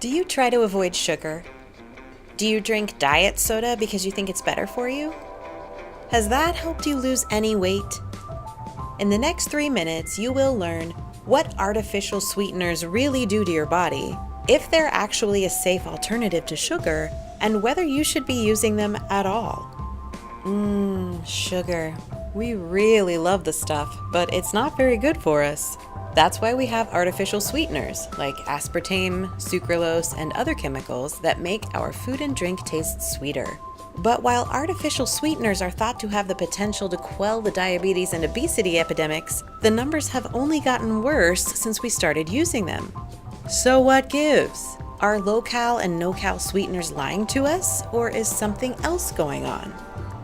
Do you try to avoid sugar? Do you drink diet soda because you think it's better for you? Has that helped you lose any weight? In the next 3 minutes, you will learn what artificial sweeteners really do to your body, if they're actually a safe alternative to sugar, and whether you should be using them at all. Sugar. We really love the stuff, but it's not very good for us. That's why we have artificial sweeteners like aspartame, sucralose, and other chemicals that make our food and drink taste sweeter. But while artificial sweeteners are thought to have the potential to quell the diabetes and obesity epidemics, the numbers have only gotten worse since we started using them. So what gives? Are low-cal and no-cal sweeteners lying to us, or is something else going on?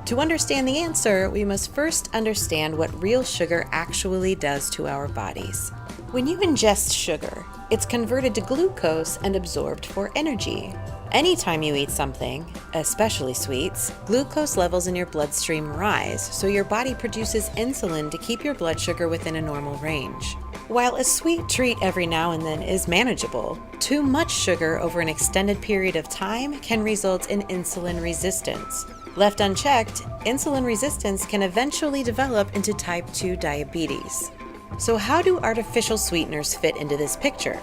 To understand the answer, we must first understand what real sugar actually does to our bodies. When you ingest sugar, it's converted to glucose and absorbed for energy. Anytime you eat something, especially sweets, glucose levels in your bloodstream rise, so your body produces insulin to keep your blood sugar within a normal range. While a sweet treat every now and then is manageable, too much sugar over an extended period of time can result in insulin resistance. Left unchecked, insulin resistance can eventually develop into type 2 diabetes. So how do artificial sweeteners fit into this picture?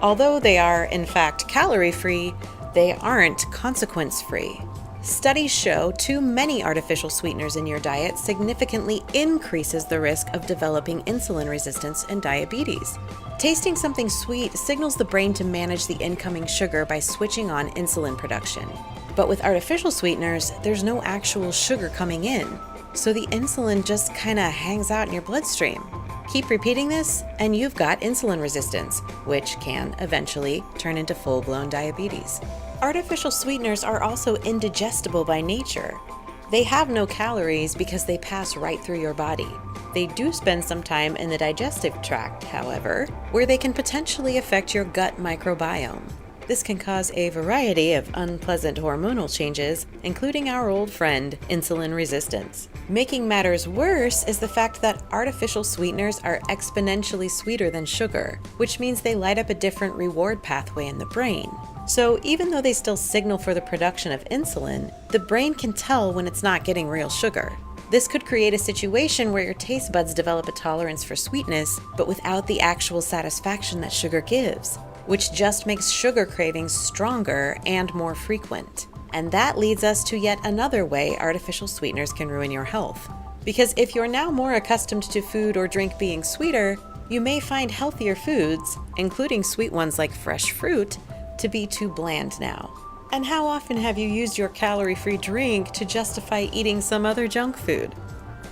Although they are, in fact, calorie-free, they aren't consequence-free. Studies show too many artificial sweeteners in your diet significantly increases the risk of developing insulin resistance and diabetes. Tasting something sweet signals the brain to manage the incoming sugar by switching on insulin production. But with artificial sweeteners, there's no actual sugar coming in, so the insulin just kinda hangs out in your bloodstream. Keep repeating this, and you've got insulin resistance, which can eventually turn into full-blown diabetes. Artificial sweeteners are also indigestible by nature. They have no calories because they pass right through your body. They do spend some time in the digestive tract, however, where they can potentially affect your gut microbiome. This can cause a variety of unpleasant hormonal changes, including our old friend, insulin resistance. Making matters worse is the fact that artificial sweeteners are exponentially sweeter than sugar, which means they light up a different reward pathway in the brain. So even though they still signal for the production of insulin, the brain can tell when it's not getting real sugar. This could create a situation where your taste buds develop a tolerance for sweetness, but without the actual satisfaction that sugar gives, which just makes sugar cravings stronger and more frequent. And that leads us to yet another way artificial sweeteners can ruin your health. Because if you're now more accustomed to food or drink being sweeter, you may find healthier foods, including sweet ones like fresh fruit, to be too bland now. And how often have you used your calorie-free drink to justify eating some other junk food?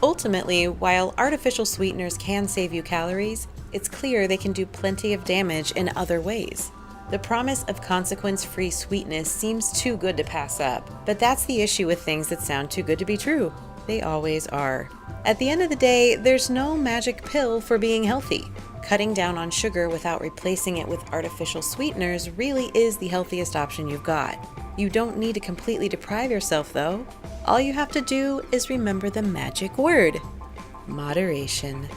Ultimately, while artificial sweeteners can save you calories, it's clear they can do plenty of damage in other ways. The promise of consequence-free sweetness seems too good to pass up, but that's the issue with things that sound too good to be true. They always are. At the end of the day, there's no magic pill for being healthy. Cutting down on sugar without replacing it with artificial sweeteners really is the healthiest option you've got. You don't need to completely deprive yourself, though. All you have to do is remember the magic word: moderation.